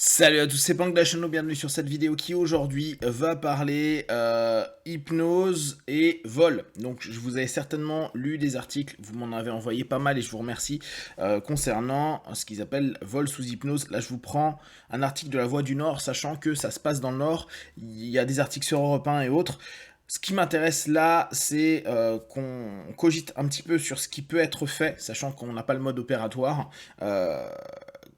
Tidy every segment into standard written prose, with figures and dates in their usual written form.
Salut à tous, c'est Pank Dachano, bienvenue sur cette vidéo qui aujourd'hui va parler hypnose et vol. Donc je vous avais certainement lu des articles, vous m'en avez envoyé pas mal et je vous remercie concernant ce qu'ils appellent vol sous hypnose. Là je vous prends un article de La Voix du Nord, sachant que ça se passe dans le Nord, il y a des articles sur Europe 1 et autres. Ce qui m'intéresse là, c'est qu'on cogite un petit peu sur ce qui peut être fait, sachant qu'on n'a pas le mode opératoire.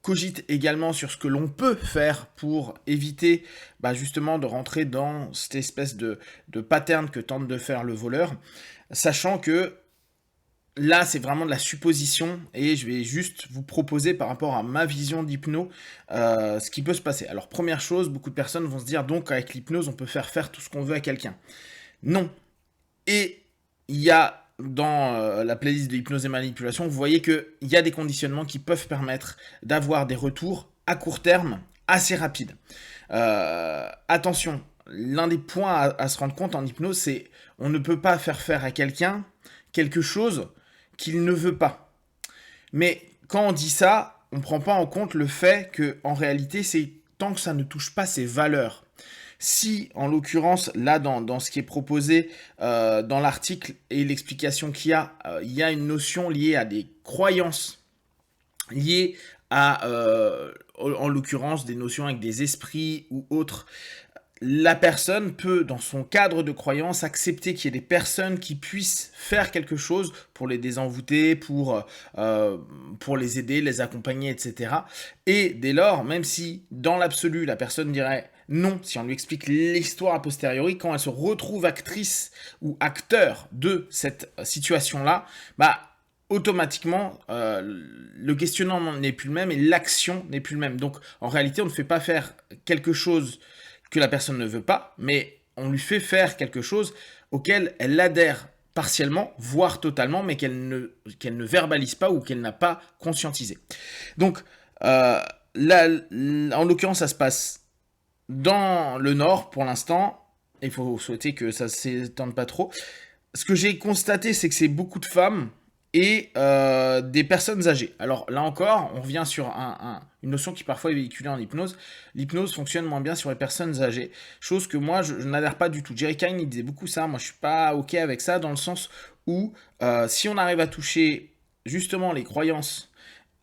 Cogite également sur ce que l'on peut faire pour éviter justement de rentrer dans cette espèce de pattern que tente de faire le voleur, sachant que là c'est vraiment de la supposition et je vais juste vous proposer par rapport à ma vision d'hypno ce qui peut se passer. Alors première chose, beaucoup de personnes vont se dire donc avec l'hypnose on peut faire tout ce qu'on veut à quelqu'un. Non. Et il y a dans la playlist de hypnose et manipulation, vous voyez qu'il y a des conditionnements qui peuvent permettre d'avoir des retours à court terme assez rapides. Attention, l'un des points à se rendre compte en hypnose, c'est on ne peut pas faire à quelqu'un quelque chose qu'il ne veut pas. Mais quand on dit ça, on ne prend pas en compte le fait que en réalité, c'est tant que ça ne touche pas ses valeurs. Si, en l'occurrence, là, dans ce qui est proposé dans l'article et l'explication qu'il y a une notion liée à des croyances, liées à, en l'occurrence, des notions avec des esprits ou autres, la personne peut, dans son cadre de croyance, accepter qu'il y ait des personnes qui puissent faire quelque chose pour les désenvoûter, pour les aider, les accompagner, etc. Et dès lors, même si, dans l'absolu, la personne dirait non, si on lui explique l'histoire a posteriori, quand elle se retrouve actrice ou acteur de cette situation-là, automatiquement, le questionnement n'est plus le même et l'action n'est plus le même. Donc, en réalité, on ne fait pas faire quelque chose que la personne ne veut pas, mais on lui fait faire quelque chose auquel elle adhère partiellement, voire totalement, mais qu'elle ne verbalise pas ou qu'elle n'a pas conscientisé. Donc, là, en l'occurrence, ça se passe dans le Nord pour l'instant. Il faut souhaiter que ça ne s'étende pas trop. Ce que j'ai constaté, c'est que c'est beaucoup de femmes et des personnes âgées. Alors là encore, on revient sur une notion qui parfois est véhiculée en hypnose. L'hypnose fonctionne moins bien sur les personnes âgées, chose que moi je n'adhère pas du tout. Jerry Kine il disait beaucoup ça, moi je suis pas ok avec ça dans le sens où si on arrive à toucher justement les croyances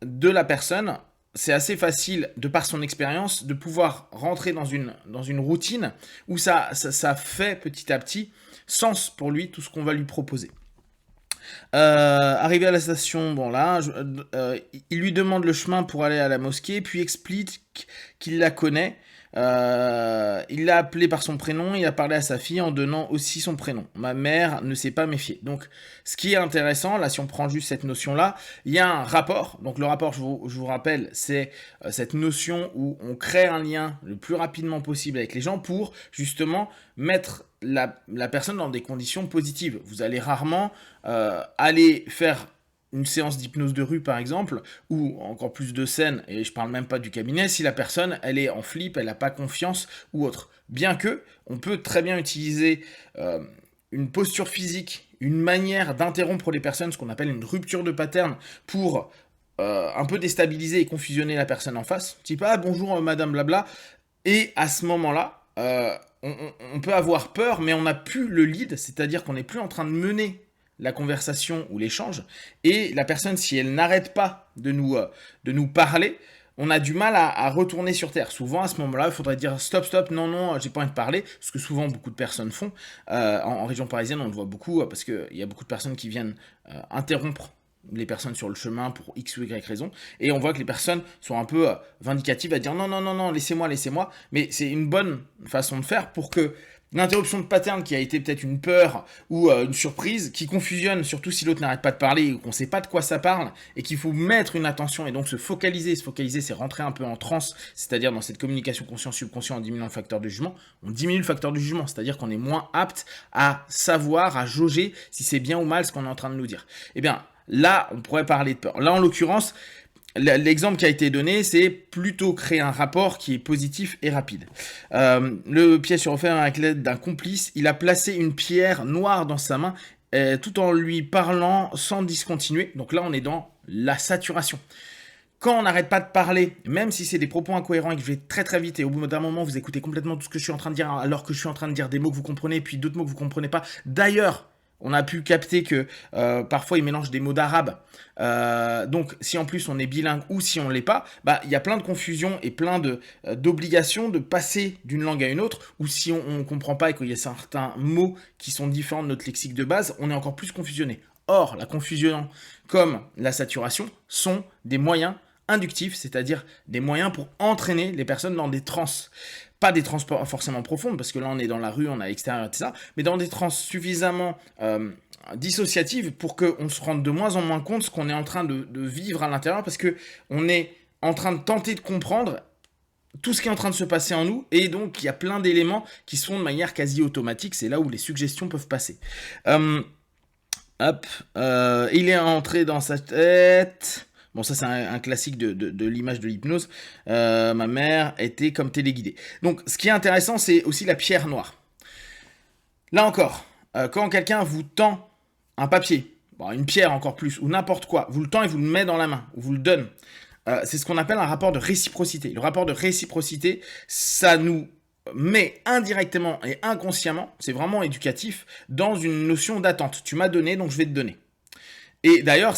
de la personne, c'est assez facile, de par son expérience, de pouvoir rentrer dans une routine où ça fait petit à petit sens pour lui tout ce qu'on va lui proposer. Arrivé à la station, bon là, il lui demande le chemin pour aller à la mosquée, puis explique qu'il la connaît. Il l'a appelé par son prénom, il a parlé à sa fille en donnant aussi son prénom. Ma mère ne s'est pas méfiée. Donc, ce qui est intéressant, là, si on prend juste cette notion-là, il y a un rapport. Donc, le rapport, je vous rappelle, c'est cette notion où on crée un lien le plus rapidement possible avec les gens pour, justement, mettre la personne dans des conditions positives. Vous allez rarement aller faire une séance d'hypnose de rue par exemple, ou encore plus de scènes, et je parle même pas du cabinet, si la personne elle est en flip, elle n'a pas confiance ou autre. Bien que, on peut très bien utiliser une posture physique, une manière d'interrompre les personnes, ce qu'on appelle une rupture de pattern, pour un peu déstabiliser et confusionner la personne en face. Type ah bonjour madame blabla, et à ce moment-là, on peut avoir peur, mais on n'a plus le lead, c'est-à-dire qu'on n'est plus en train de mener la conversation ou l'échange, et la personne, si elle n'arrête pas de nous parler, on a du mal à retourner sur Terre. Souvent, à ce moment-là, il faudrait dire stop, non, j'ai pas envie de parler, ce que souvent beaucoup de personnes font. En région parisienne, on le voit beaucoup, parce qu'il y a beaucoup de personnes qui viennent interrompre les personnes sur le chemin pour X ou Y raison, et on voit que les personnes sont un peu vindicatives à dire non, laissez-moi, mais c'est une bonne façon de faire pour que l'interruption de pattern qui a été peut-être une peur ou une surprise, qui confusionne, surtout si l'autre n'arrête pas de parler ou qu'on ne sait pas de quoi ça parle, et qu'il faut mettre une attention et donc se focaliser, c'est rentrer un peu en transe, c'est-à-dire dans cette communication conscient-subconscient en diminuant le facteur de jugement, on diminue le facteur de jugement, c'est-à-dire qu'on est moins apte à savoir, à jauger si c'est bien ou mal ce qu'on est en train de nous dire. Eh bien, là, on pourrait parler de peur. Là, en l'occurrence, l'exemple qui a été donné, c'est plutôt créer un rapport qui est positif et rapide. Le piège se refait avec l'aide d'un complice. Il a placé une pierre noire dans sa main tout en lui parlant sans discontinuer. Donc là, on est dans la saturation. quand on n'arrête pas de parler, même si c'est des propos incohérents et que je vais très très vite et au bout d'un moment vous écoutez complètement tout ce que je suis en train de dire alors que je suis en train de dire des mots que vous comprenez puis d'autres mots que vous comprenez pas. D'ailleurs, on a pu capter que parfois ils mélangent des mots d'arabe. Donc si en plus on est bilingue ou si on l'est pas, bah il y a plein de confusion et plein d'obligations de passer d'une langue à une autre. Ou si on comprend pas et qu'il y a certains mots qui sont différents de notre lexique de base, on est encore plus confusionné. Or, la confusion comme la saturation sont des moyens inductifs, c'est-à-dire des moyens pour entraîner les personnes dans des transes. Pas des transes forcément profondes, parce que là on est dans la rue, on est à l'extérieur et tout ça, mais dans des transes suffisamment dissociatives pour qu'on se rende de moins en moins compte ce qu'on est en train de vivre à l'intérieur, parce qu'on est en train de tenter de comprendre tout ce qui est en train de se passer en nous, et donc il y a plein d'éléments qui se font de manière quasi automatique, c'est là où les suggestions peuvent passer. Il est entré dans sa tête... Bon, ça, c'est un classique de l'image de l'hypnose. Ma mère était comme téléguidée. Donc, ce qui est intéressant, c'est aussi la pierre noire. Là encore, quand quelqu'un vous tend un papier, bon, une pierre encore plus, ou n'importe quoi, vous le tend et vous le met dans la main, ou vous le donne, c'est ce qu'on appelle un rapport de réciprocité. Le rapport de réciprocité, ça nous met indirectement et inconsciemment, c'est vraiment éducatif, dans une notion d'attente. Tu m'as donné, donc je vais te donner. Et d'ailleurs,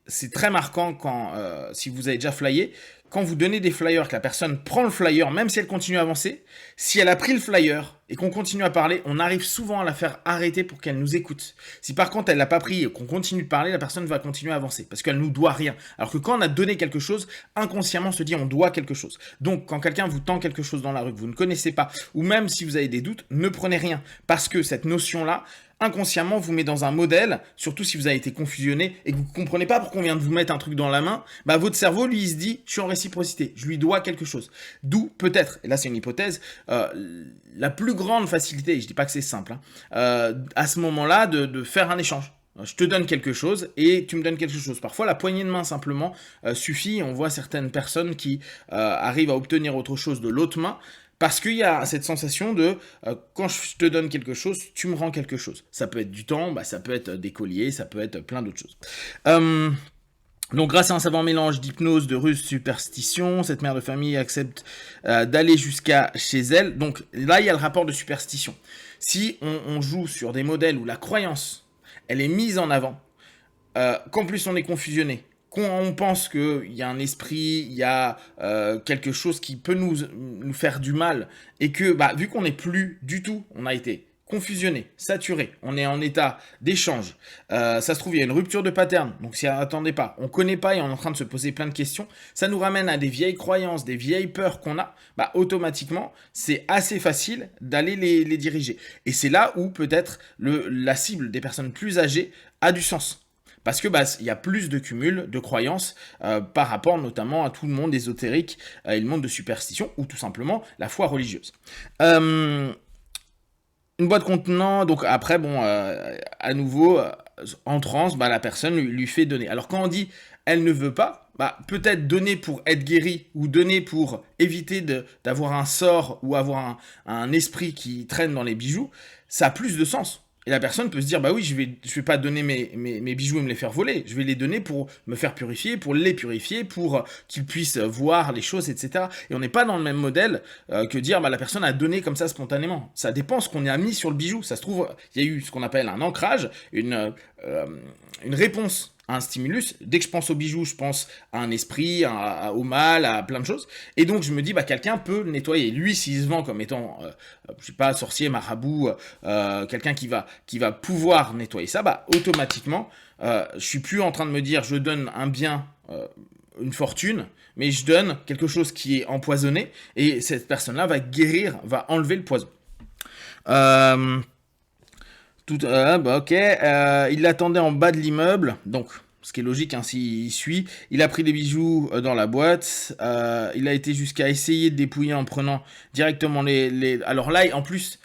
c'est très marquant quand, si vous avez déjà flyé, quand vous donnez des flyers, que la personne prend le flyer, même si elle continue à avancer, si elle a pris le flyer et qu'on continue à parler, on arrive souvent à la faire arrêter pour qu'elle nous écoute. Si par contre elle l'a pas pris et qu'on continue de parler, la personne va continuer à avancer parce qu'elle nous doit rien. Alors que quand on a donné quelque chose, inconsciemment on se dit on doit quelque chose. Donc quand quelqu'un vous tend quelque chose dans la rue que vous ne connaissez pas, ou même si vous avez des doutes, ne prenez rien parce que cette notion-là, inconsciemment vous met dans un modèle, surtout si vous avez été confusionné et que vous ne comprenez pas pourquoi on vient de vous mettre un truc dans la main, bah votre cerveau lui il se dit je suis en réciprocité, je lui dois quelque chose. D'où peut-être, et là c'est une hypothèse, la plus grande facilité, et je dis pas que c'est simple, à ce moment-là de faire un échange. Je te donne quelque chose et tu me donnes quelque chose. Parfois, la poignée de main simplement suffit. On voit certaines personnes qui arrivent à obtenir autre chose de l'autre main parce qu'il y a cette sensation de quand je te donne quelque chose, tu me rends quelque chose. Ça peut être du temps, bah, ça peut être des colliers, ça peut être plein d'autres choses. Donc grâce à un savant mélange d'hypnose, de ruse, superstition, cette mère de famille accepte d'aller jusqu'à chez elle. Donc là, il y a le rapport de superstition. Si on joue sur des modèles où la croyance, elle est mise en avant, qu'en plus on est confusionné, qu'on pense qu'il y a un esprit, il y a quelque chose qui peut nous faire du mal, et que bah, vu qu'on n'est plus du tout, on a été confusionné, saturé, on est en état d'échange, ça se trouve il y a une rupture de pattern, donc si attendez pas, on connaît pas et on est en train de se poser plein de questions, ça nous ramène à des vieilles croyances, des vieilles peurs qu'on a, bah automatiquement c'est assez facile d'aller les diriger. Et c'est là où peut-être la cible des personnes plus âgées a du sens. Parce que bah, y a plus de cumul de croyances par rapport notamment à tout le monde ésotérique et le monde de superstition, ou tout simplement la foi religieuse. Une boîte contenant, donc après, bon, à nouveau, en transe, bah, la personne lui fait donner. Alors quand on dit elle ne veut pas, bah, peut-être donner pour être guéri ou donner pour éviter d'avoir un sort ou avoir un esprit qui traîne dans les bijoux, ça a plus de sens. Et la personne peut se dire, bah oui, je vais pas donner mes bijoux et me les faire voler. Je vais les donner pour me faire purifier, pour les purifier, pour qu'ils puissent voir les choses, etc. Et on n'est pas dans le même modèle que dire, bah la personne a donné comme ça spontanément. Ça dépend ce qu'on a mis sur le bijou. Ça se trouve, il y a eu ce qu'on appelle un ancrage, une réponse à un stimulus. Dès que je pense au bijou, je pense à un esprit, au mal, à plein de choses. Et donc je me dis, bah quelqu'un peut le nettoyer. Lui, s'il se vend comme étant, je sais pas, sorcier, marabout, quelqu'un qui va pouvoir nettoyer ça, bah automatiquement, je suis plus en train de me dire, je donne un bien, une fortune, mais je donne quelque chose qui est empoisonné, et cette personne-là va guérir, va enlever le poison. Bah ok, il l'attendait en bas de l'immeuble, donc ce qui est logique, hein, s'il suit. Il a pris les bijoux dans la boîte, il a été jusqu'à essayer de dépouiller en prenant directement les... Alors là, en plus,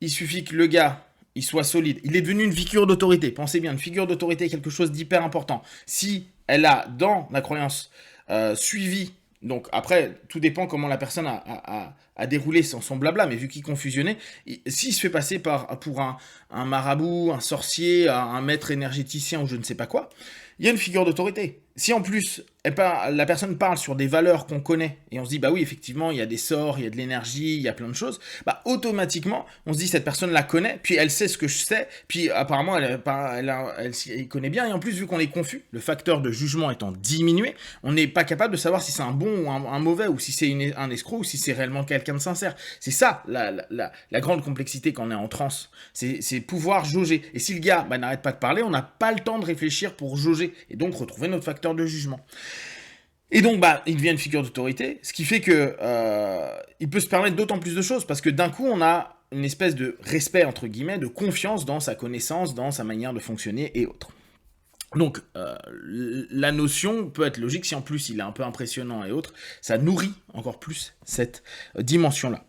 il suffit que le gars, il soit solide. Il est devenu une figure d'autorité, pensez bien, une figure d'autorité est quelque chose d'hyper important. Si elle a, dans la croyance, suivi... Donc après, tout dépend comment la personne a déroulé son blabla, mais vu qu'il confusionnait, s'il se fait passer pour un marabout, un sorcier, un maître énergéticien ou je ne sais pas quoi, il y a une figure d'autorité. Si en plus la personne parle sur des valeurs qu'on connaît et on se dit bah oui effectivement il y a des sorts, il y a de l'énergie, il y a plein de choses, bah automatiquement on se dit cette personne la connaît, puis elle sait ce que je sais, puis apparemment elle connaît bien et en plus vu qu'on est confus, le facteur de jugement étant diminué, on n'est pas capable de savoir si c'est un bon ou un mauvais ou si c'est un escroc ou si c'est réellement quelqu'un de sincère. C'est ça la grande complexité quand on est en transe, c'est pouvoir jauger. Et si le gars n'arrête pas de parler, on n'a pas le temps de réfléchir pour jauger et donc retrouver notre facteur de jugement. Et donc, il devient une figure d'autorité, ce qui fait que il peut se permettre d'autant plus de choses, parce que d'un coup, on a une espèce de respect, entre guillemets, de confiance dans sa connaissance, dans sa manière de fonctionner et autres. Donc, la notion peut être logique si en plus il est un peu impressionnant et autres, ça nourrit encore plus cette dimension-là.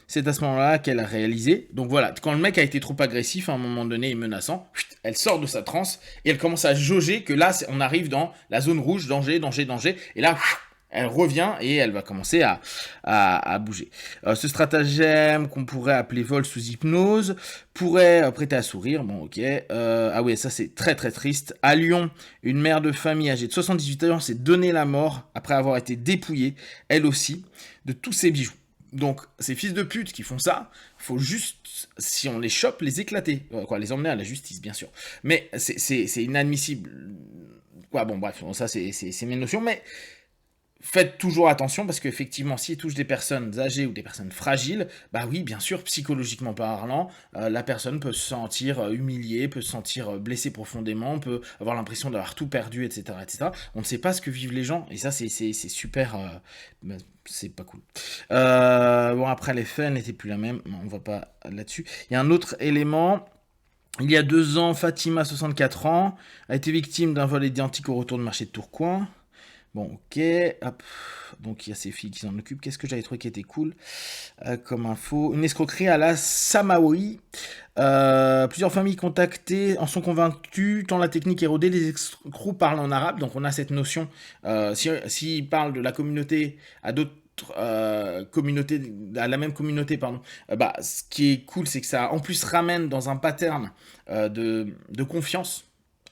C'est à ce moment-là qu'elle a réalisé. Donc voilà, quand le mec a été trop agressif à un moment donné et menaçant, elle sort de sa transe et elle commence à jauger que là, on arrive dans la zone rouge, danger, danger, danger. Et là, elle revient et elle va commencer à bouger. Ce stratagème qu'on pourrait appeler vol sous hypnose pourrait prêter à sourire. Bon, ok. Ah oui, ça c'est très très triste. À Lyon, une mère de famille âgée de 78 ans s'est donné la mort après avoir été dépouillée, elle aussi, de tous ses bijoux. Donc, ces fils de pute qui font ça, faut juste, si on les chope, les éclater. Les emmener à la justice, bien sûr. Mais c'est inadmissible. Bon, bref, ça c'est mes notions, mais faites toujours attention parce qu'effectivement, s'ils touchent des personnes âgées ou des personnes fragiles, bah oui, bien sûr, psychologiquement parlant, la personne peut se sentir humiliée, peut se sentir blessée profondément, peut avoir l'impression d'avoir tout perdu, etc., etc. On ne sait pas ce que vivent les gens et ça, c'est super. C'est pas cool. Après, les faits n'étaient plus la même. On va pas là-dessus. Il y a un autre élément. Il y a 2 ans, Fatima, 64 ans, a été victime d'un vol identique au retour du marché de Tourcoing. Bon, ok, hop. Donc il y a ces filles qui s'en occupent. Qu'est-ce que j'avais trouvé qui était cool comme info? Une escroquerie à la Samawi. Plusieurs familles contactées en sont convaincues, tant la technique est rodée, les escrocs parlent en arabe. Donc on a cette notion, s'ils parlent de la communauté à d'autres communauté, à la même communauté, pardon. Ce qui est cool, c'est que ça en plus ramène dans un pattern de confiance.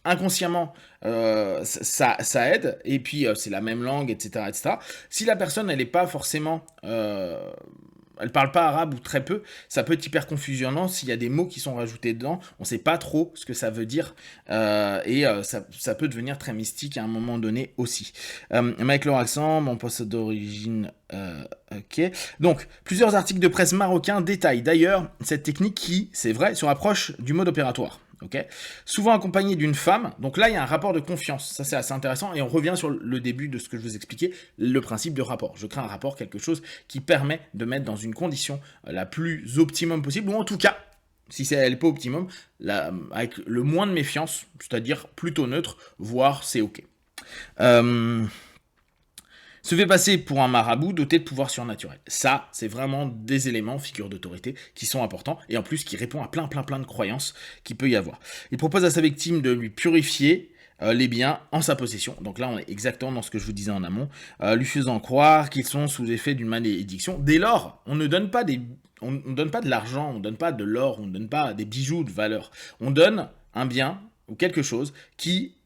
Inconsciemment, ça aide, et puis c'est la même langue, etc., etc. Si la personne, elle n'est pas forcément... elle parle pas arabe ou très peu, ça peut être hyper confusionnant s'il y a des mots qui sont rajoutés dedans, on sait pas trop ce que ça veut dire, et ça peut devenir très mystique à un moment donné aussi. Avec leur accent, mon poste d'origine... ok. Donc, plusieurs articles de presse marocains détaillent d'ailleurs cette technique qui, c'est vrai, se rapproche du mode opératoire. Okay. Souvent accompagné d'une femme, donc là il y a un rapport de confiance, ça c'est assez intéressant, et on revient sur le début de ce que je vous expliquais, le principe de rapport. Je crée un rapport, quelque chose qui permet de mettre dans une condition la plus optimum possible, ou en tout cas, si elle n'est pas optimum, avec le moins de méfiance, c'est-à-dire plutôt neutre, voire c'est ok. Se fait passer pour un marabout doté de pouvoirs surnaturels. Ça, c'est vraiment des éléments, figures d'autorité, qui sont importants, et en plus qui répond à plein de croyances qu'il peut y avoir. Il propose à sa victime de lui purifier les biens en sa possession. Donc là, on est exactement dans ce que je vous disais en amont, lui faisant croire qu'ils sont sous effet d'une malédiction. Dès lors, on ne donne pas on donne pas de l'argent, on ne donne pas de l'or, on ne donne pas des bijoux de valeur. On donne un bien ou quelque chose qui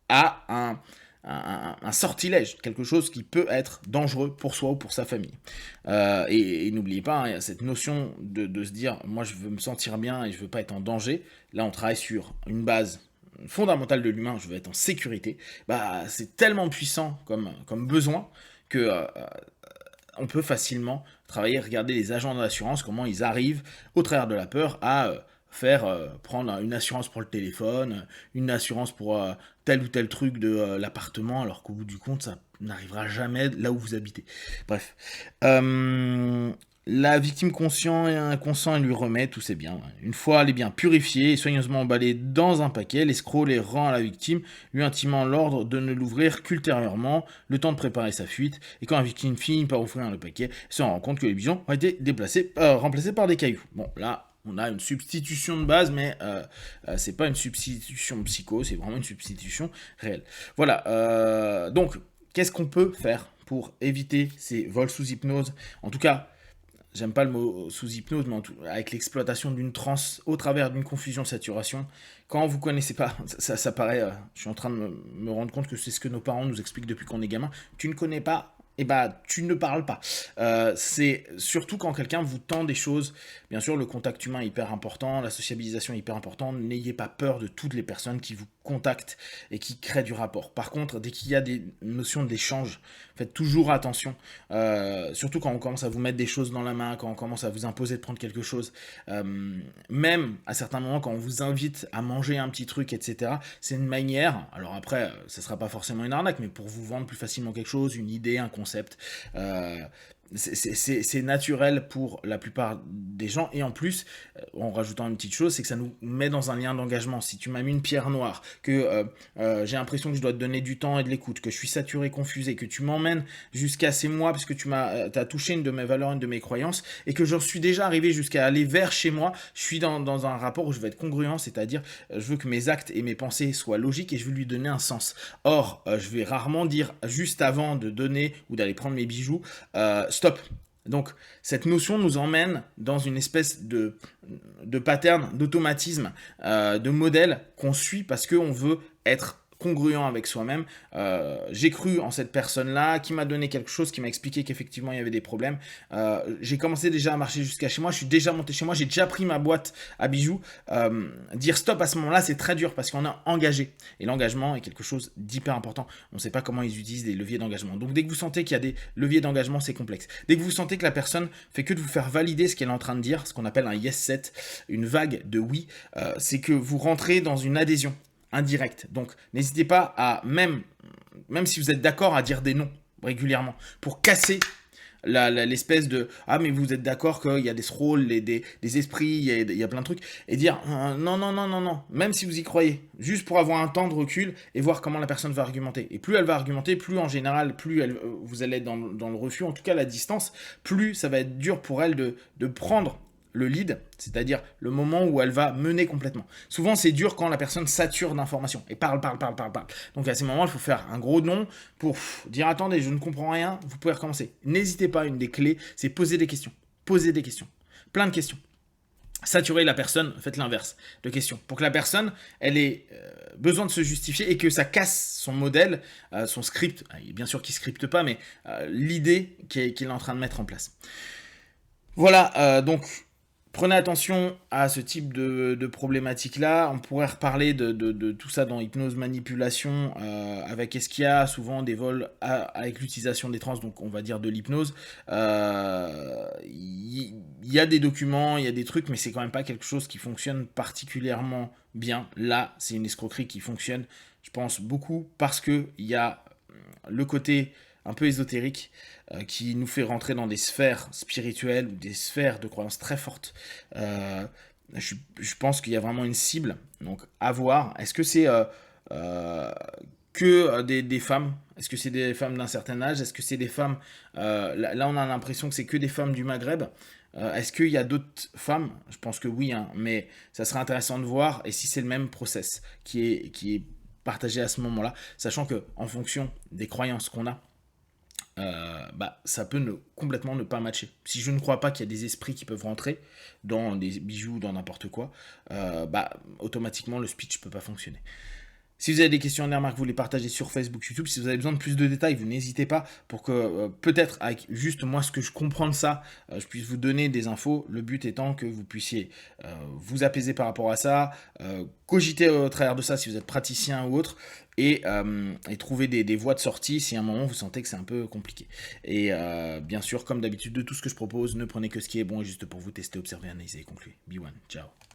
a un sortilège, quelque chose qui peut être dangereux pour soi ou pour sa famille. Et n'oubliez pas, il y a cette notion de se dire, moi je veux me sentir bien et je veux pas être en danger. Là, on travaille sur une base fondamentale de l'humain, je veux être en sécurité. C'est tellement puissant comme besoin que on peut facilement travailler, regarder les agents d'assurance, comment ils arrivent, au travers de la peur, à prendre une assurance pour le téléphone, une assurance pour tel ou tel truc de l'appartement, alors qu'au bout du compte, ça n'arrivera jamais là où vous habitez. Bref. La victime conscient et inconscient lui remet tous ses biens. Une fois les biens purifiés et soigneusement emballés dans un paquet, l'escroc les rend à la victime, lui intimant l'ordre de ne l'ouvrir qu'ultérieurement, le temps de préparer sa fuite. Et quand la victime finit par ouvrir le paquet, elle se rend compte que les bijoux ont été remplacés par des cailloux. Bon, là, on a une substitution de base, mais c'est pas une substitution psycho, c'est vraiment une substitution réelle. Voilà, donc, qu'est-ce qu'on peut faire pour éviter ces vols sous hypnose? En tout cas, j'aime pas le mot sous hypnose, mais avec l'exploitation d'une transe au travers d'une confusion-saturation. Quand vous connaissez pas, ça paraît, je suis en train de me rendre compte que c'est ce que nos parents nous expliquent depuis qu'on est gamin. Tu ne connais pas, et bah tu ne parles pas. C'est surtout quand quelqu'un vous tend des choses. Bien sûr, le contact humain est hyper important, la sociabilisation est hyper importante. N'ayez pas peur de toutes les personnes qui vous contactent et qui créent du rapport. Par contre, dès qu'il y a des notions d'échange, faites toujours attention. Surtout quand on commence à vous mettre des choses dans la main, quand on commence à vous imposer de prendre quelque chose. Même à certains moments, quand on vous invite à manger un petit truc, etc. C'est une manière. Alors après, ça sera pas forcément une arnaque, mais pour vous vendre plus facilement quelque chose, une idée, un concept. C'est naturel pour la plupart des gens. Et en plus, en rajoutant une petite chose, c'est que ça nous met dans un lien d'engagement. Si tu m'as mis une pierre noire, que j'ai l'impression que je dois te donner du temps et de l'écoute, que je suis saturé, confusé, que tu m'emmènes jusqu'à ces mois parce que t'as touché une de mes valeurs, une de mes croyances, et que j'en suis déjà arrivé jusqu'à aller vers chez moi, je suis dans un rapport où je vais être congruent, c'est-à-dire je veux que mes actes et mes pensées soient logiques et je veux lui donner un sens. Or, je vais rarement dire juste avant de donner ou d'aller prendre mes bijoux, stop. Donc, cette notion nous emmène dans une espèce de pattern, d'automatisme, de modèle qu'on suit parce qu'on veut être congruent avec soi-même. J'ai cru en cette personne-là qui m'a donné quelque chose, qui m'a expliqué qu'effectivement il y avait des problèmes. J'ai commencé déjà à marcher jusqu'à chez moi, je suis déjà monté chez moi, j'ai déjà pris ma boîte à bijoux. Dire stop à ce moment-là, c'est très dur parce qu'on a engagé. Et l'engagement est quelque chose d'hyper important. On ne sait pas comment ils utilisent des leviers d'engagement. Donc dès que vous sentez qu'il y a des leviers d'engagement, c'est complexe. Dès que vous sentez que la personne fait que de vous faire valider ce qu'elle est en train de dire, ce qu'on appelle un yes set, une vague de oui, c'est que vous rentrez dans une adhésion indirect. Donc, n'hésitez pas à, même si vous êtes d'accord, à dire des noms régulièrement pour casser l'espèce de ah mais vous êtes d'accord qu'il y a des rôles, des esprits, il y a plein de trucs, et dire non, non, non, non, non, même si vous y croyez, juste pour avoir un temps de recul et voir comment la personne va argumenter. Et plus elle va argumenter, plus en général, plus vous allez être dans le refus, en tout cas la distance, plus ça va être dur pour elle de prendre le lead, c'est-à-dire le moment où elle va mener complètement. Souvent, c'est dur quand la personne sature d'informations et parle. Donc à ces moments, il faut faire un gros nom pour dire attendez, je ne comprends rien, vous pouvez recommencer. N'hésitez pas, une des clés, c'est poser des questions. Poser des questions. Plein de questions. Saturer la personne, faites l'inverse de questions. Pour que la personne, elle ait besoin de se justifier et que ça casse son modèle, son script. Bien sûr qu'il ne scripte pas, mais l'idée qu'il est en train de mettre en place. Voilà, donc prenez attention à ce type de problématique-là. On pourrait reparler de tout ça dans hypnose manipulation avec est-ce qu'il y a souvent des vols avec l'utilisation des trans, donc on va dire de l'hypnose. Il y a des documents, il y a des trucs, mais c'est quand même pas quelque chose qui fonctionne particulièrement bien. Là, c'est une escroquerie qui fonctionne, je pense, beaucoup parce qu'il y a le côté un peu ésotérique qui nous fait rentrer dans des sphères spirituelles ou des sphères de croyances très fortes. Je pense qu'il y a vraiment une cible, donc à voir. Est-ce que c'est que des femmes? Est-ce que c'est des femmes d'un certain âge? Est-ce que c'est des femmes... là, on a l'impression que c'est que des femmes du Maghreb. Est-ce qu'il y a d'autres femmes? Je pense que oui, hein, mais ça serait intéressant de voir, et si c'est le même process qui est partagé à ce moment-là, sachant que en fonction des croyances qu'on a, ça peut complètement ne pas matcher. Si je ne crois pas qu'il y a des esprits qui peuvent rentrer dans des bijoux, dans n'importe quoi, automatiquement le speech ne peut pas fonctionner. Si vous avez des questions, des remarques, vous les partagez sur Facebook, YouTube. Si vous avez besoin de plus de détails, vous n'hésitez pas pour que peut-être avec juste moi ce que je comprends de ça, je puisse vous donner des infos. Le but étant que vous puissiez vous apaiser par rapport à ça, cogiter au travers de ça si vous êtes praticien ou autre, et trouver des voies de sortie si à un moment vous sentez que c'est un peu compliqué. Et bien sûr, comme d'habitude, de tout ce que je propose, ne prenez que ce qui est bon et juste pour vous tester, observer, analyser et conclure. Be one, ciao.